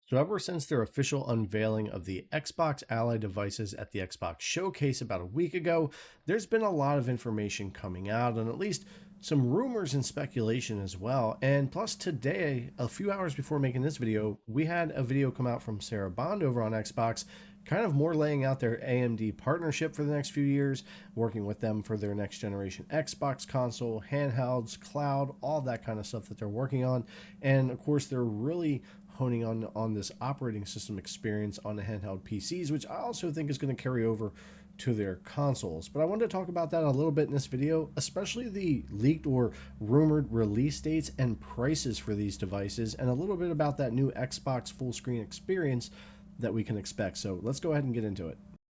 So ever since their official unveiling of the Xbox Ally devices at the Xbox Showcase about a week ago, there's been a lot of information coming out and at least some rumors and speculation as well. And plus today, a few hours before making this video, we had a video come out from Sarah Bond over on Xbox, kind of more laying out their AMD partnership for the next few years, working with them for their next generation Xbox console, handhelds, cloud, all that kind of stuff that they're working on. And of course, they're really honing on this operating system experience on the handheld PCs, which I also think is going to carry over to their consoles. But I wanted to talk about that a little bit in this video, especially the leaked or rumored release dates and prices for these devices, and a little bit about that new Xbox full screen experience that we can expect. So let's go ahead and get into it.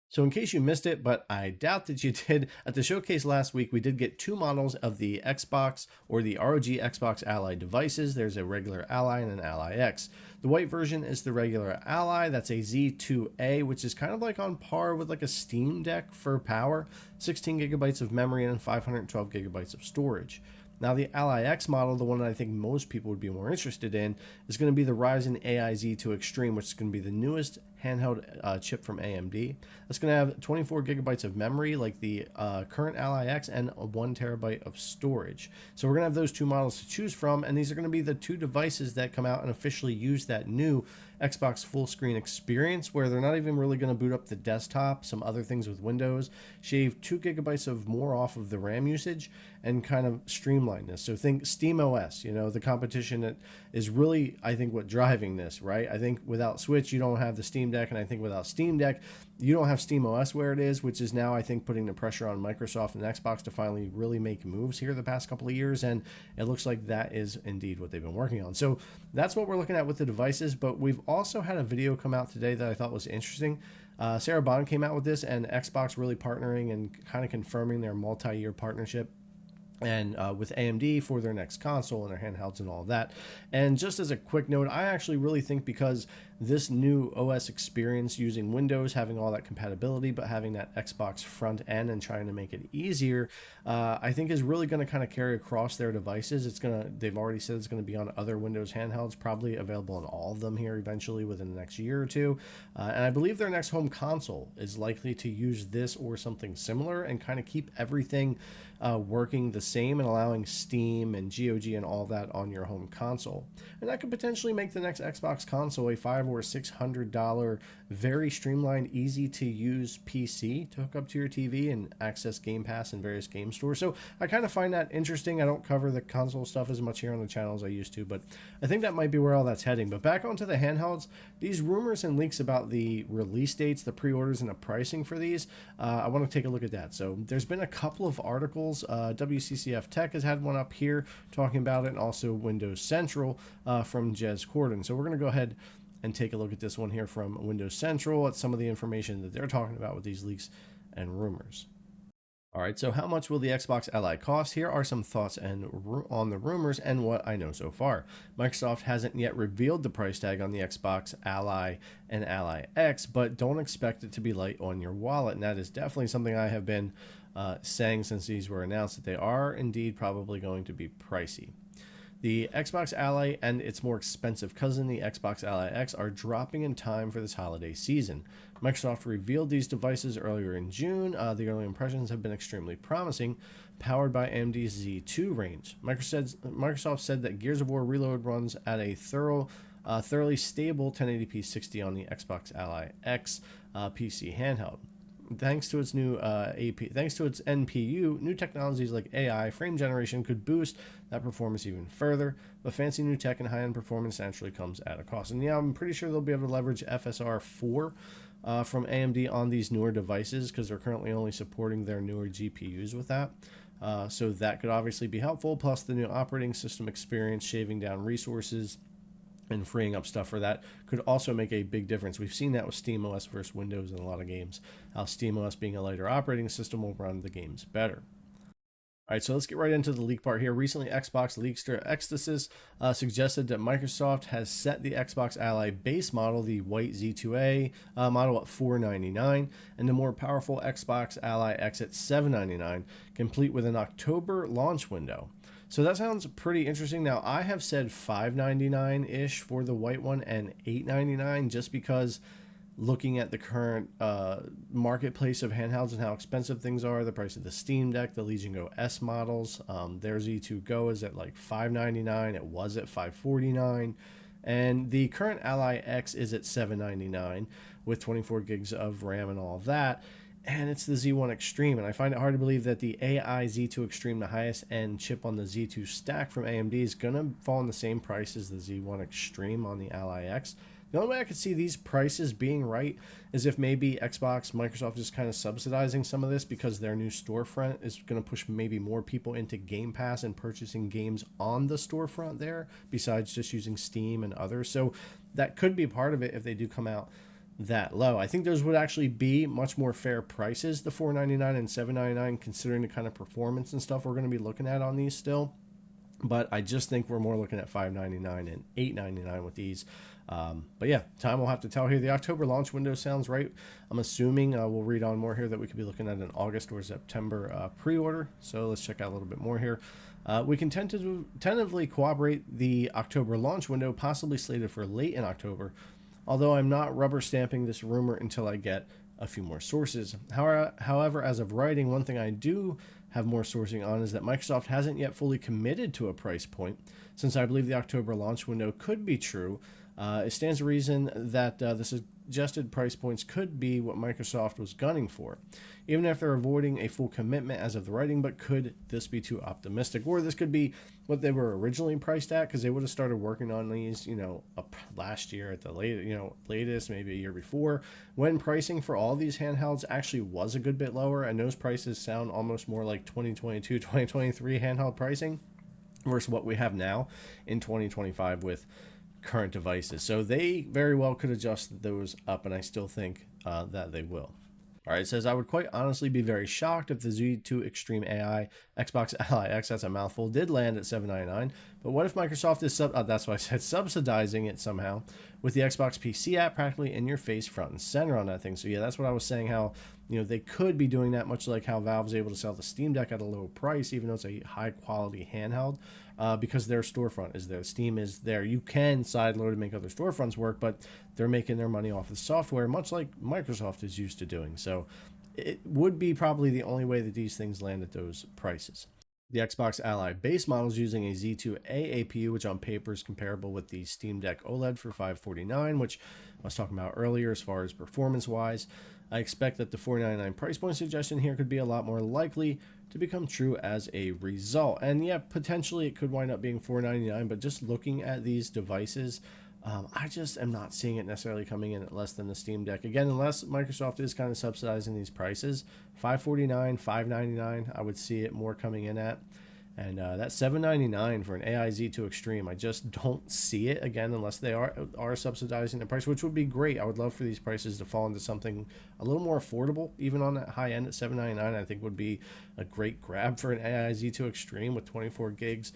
So in case you missed it, but I doubt that you did, at the showcase last week, we did get two models of the Xbox or the ROG Xbox Ally devices. There's a regular Ally and an Ally X. The white version is the regular Ally. That's a Z2A, which is kind of like on par with like a Steam Deck for power, 16 gigabytes of memory and 512 gigabytes of storage. Now the Ally X model, the one that I think most people would be more interested in, is going to be the Ryzen AI Z2 Extreme, which is going to be the newest handheld chip from AMD. That's going to have 24 gigabytes of memory like the current Ally X and 1 terabyte of storage. So we're going to have those two models to choose from, and these are going to be the two devices that come out and officially use that new Xbox full screen experience, where they're not even really going to boot up the desktop, some other things with Windows, shave 2 gigabytes of more off of the RAM usage, and kind of streamline this. So think Steam OS, you know, the competition that is really, I think, what driving this, right? I think without Switch, you don't have the Steam Deck, and I think without Steam Deck, you don't have Steam OS where it is, which is now, I think, putting the pressure on Microsoft and Xbox to finally really make moves here the past couple of years, and it looks like that is indeed what they've been working on. So that's what we're looking at with the devices, but we've also had a video come out today that I thought was interesting. Sarah Bond came out with this, and Xbox really partnering and kind of confirming their multi-year partnership and with AMD for their next console and their handhelds and all of that. And just as a quick note, I actually really think because this new OS experience using Windows, having all that compatibility, but having that Xbox front end and trying to make it easier, I think is really going to kind of carry across their devices. They've already said it's going to be on other Windows handhelds, probably available on all of them here eventually within the next year or two. And I believe their next home console is likely to use this or something similar and kind of keep everything working the same and allowing Steam and GOG and all that on your home console. And that could potentially make the next Xbox console a $500 or $600 very streamlined, easy to use PC to hook up to your TV and access Game Pass and various game stores. So I kind of find that interesting. I don't cover the console stuff as much here on the channel as I used to, but I think that might be where all that's heading. But back onto the handhelds, these rumors and leaks about the release dates, the pre-orders, and the pricing for these, I want to take a look at that. So there's been a couple of articles. WCCF Tech has had one up here talking about it, and also Windows Central from Jez Corden. So we're going to go ahead and take a look at this one here from Windows Central at some of the information that they're talking about with these leaks and rumors. All right, so how much will the Xbox Ally cost? Here are some thoughts on the rumors and what I know so far. Microsoft hasn't yet revealed the price tag on the Xbox Ally and Ally X, but don't expect it to be light on your wallet. And that is definitely something I have been saying since these were announced, that they are indeed probably going to be pricey. The Xbox Ally and its more expensive cousin, the Xbox Ally X, are dropping in time for this holiday season. Microsoft revealed these devices earlier in June. The early impressions have been extremely promising, powered by AMD's Z2 range. Microsoft said that Gears of War Reload runs at a thoroughly stable 1080p 60 on the Xbox Ally X PC handheld. Thanks to its NPU, new technologies like AI frame generation could boost that performance even further, but fancy new tech and high-end performance naturally comes at a cost. And yeah, I'm pretty sure they'll be able to leverage FSR 4 from AMD on these newer devices, because they're currently only supporting their newer GPUs with that. So that could obviously be helpful, plus the new operating system experience, shaving down resources and freeing up stuff for that could also make a big difference. We've seen that with SteamOS versus Windows in a lot of games, how SteamOS being a lighter operating system will run the games better. All right, so let's get right into the leak part here. Recently, Xbox leakster Ecstasis suggested that Microsoft has set the Xbox Ally base model, the white Z2A model, at $499, and the more powerful Xbox Ally X at $799, complete with an October launch window. So that sounds pretty interesting. Now, I have said $599-ish for the white one and $899 just because looking at the current marketplace of handhelds and how expensive things are, the price of the Steam Deck, the Legion Go S models, their Z2 Go is at like $599. It was at $549. And the current Ally X is at $799 with 24 gigs of RAM and all of that. And it's the Z1 Extreme. And I find it hard to believe that the AI Z2 Extreme, the highest end chip on the Z2 stack from AMD, is going to fall in the same price as the Z1 Extreme on the Ally X. The only way I could see these prices being right is if maybe Microsoft is kind of subsidizing some of this because their new storefront is going to push maybe more people into Game Pass and purchasing games on the storefront there, besides just using Steam and others. So that could be part of it if they do come out that low. I think those would actually be much more fair prices, the $499 and $799, considering the kind of performance and stuff we're going to be looking at on these still. But I just think we're more looking at $599 and $899 with these. But yeah, time will have to tell here. The October launch window sounds right. I'm assuming we'll read on more here that we could be looking at an August or September pre-order. So let's check out a little bit more here. We can tentatively corroborate the October launch window, possibly slated for late in October, although I'm not rubber stamping this rumor until I get a few more sources. However, as of writing, one thing I do have more sourcing on is that Microsoft hasn't yet fully committed to a price point. Since I believe the October launch window could be true, it stands to reason that the suggested price points could be what Microsoft was gunning for, even if they're avoiding a full commitment as of the writing. But could this be too optimistic? Or this could be what they were originally priced at, because they would have started working on these, up last year at the latest, maybe a year before, when pricing for all these handhelds actually was a good bit lower, and those prices sound almost more like 2022, 2023 handheld pricing versus what we have now in 2025 with current devices. So they very well could adjust those up, and I still think that they will. All right, it says, I would quite honestly be very shocked if the Z2 Extreme AI Xbox Ally X, that's a mouthful, did land at $799. But what if Microsoft is that's why I said subsidizing it somehow, with the Xbox PC app practically in your face, front and center on that thing. So yeah, that's what I was saying, how they could be doing that, much like how Valve's able to sell the Steam Deck at a low price, even though it's a high quality handheld, because their storefront is there, Steam is there. You can sideload and make other storefronts work, but they're making their money off the software, much like Microsoft is used to doing. So it would be probably the only way that these things land at those prices. The Xbox Ally base model is using a Z2A APU, which on paper is comparable with the Steam Deck OLED for $549, which I was talking about earlier as far as performance-wise. I expect that the $499 price point suggestion here could be a lot more likely to become true as a result. And yeah, potentially it could wind up being $499, but just looking at these devices, I just am not seeing it necessarily coming in at less than the Steam Deck. Again, unless Microsoft is kind of subsidizing these prices, $549, $599, I would see it more coming in at. And that $799 for an AI Z2 Extreme, I just don't see it, again, unless they are subsidizing the price, which would be great. I would love for these prices to fall into something a little more affordable, even on that high end at $799. I think would be a great grab for an AI Z2 Extreme with 24 gigs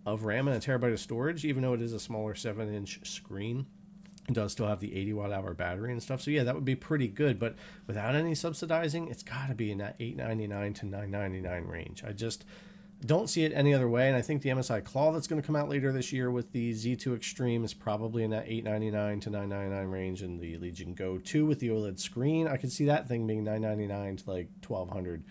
of RAM and a terabyte of storage, even though it is a smaller 7-inch screen. It does still have the 80 watt-hour battery and stuff. So yeah, that would be pretty good. But without any subsidizing, it's got to be in that $899 to $999 range. I just don't see it any other way. And I think the MSI Claw that's going to come out later this year with the Z2 Extreme is probably in that $899 to $999 range. And the Legion Go 2 with the OLED screen, I could see that thing being $999 to like $1,200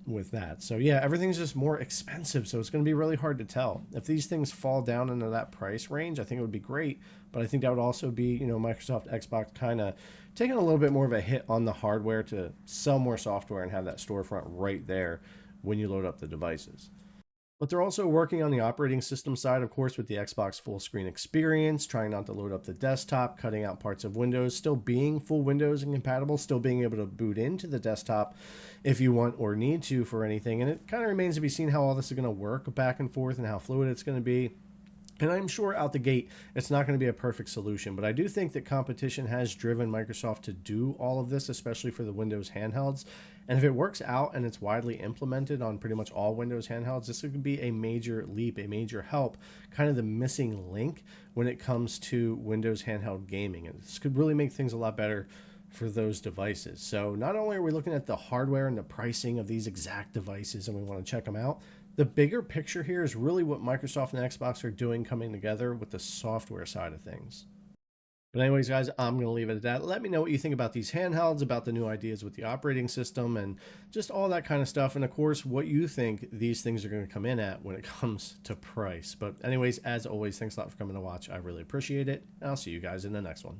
with that. So yeah, everything's just more expensive. So it's going to be really hard to tell. If these things fall down into that price range, I think it would be great. But I think that would also be, Microsoft Xbox kind of taking a little bit more of a hit on the hardware to sell more software and have that storefront right there when you load up the devices. But they're also working on the operating system side, of course, with the Xbox full screen experience, trying not to load up the desktop, cutting out parts of Windows, still being full Windows and compatible, still being able to boot into the desktop if you want or need to for anything. And it kind of remains to be seen how all this is going to work back and forth and how fluid it's going to be. And I'm sure out the gate, it's not going to be a perfect solution, but I do think that competition has driven Microsoft to do all of this, especially for the Windows handhelds. And if it works out and it's widely implemented on pretty much all Windows handhelds, this could be a major leap, a major help, kind of the missing link when it comes to Windows handheld gaming. And this could really make things a lot better for those devices. So not only are we looking at the hardware and the pricing of these exact devices and we want to check them out, The bigger picture here is really what Microsoft and Xbox are doing coming together with the software side of things. But anyways, guys, I'm going to leave it at that. Let me know what you think about these handhelds, about the new ideas with the operating system, and just all that kind of stuff. And of course, what you think these things are going to come in at when it comes to price. But anyways, as always, thanks a lot for coming to watch. I really appreciate it. And I'll see you guys in the next one.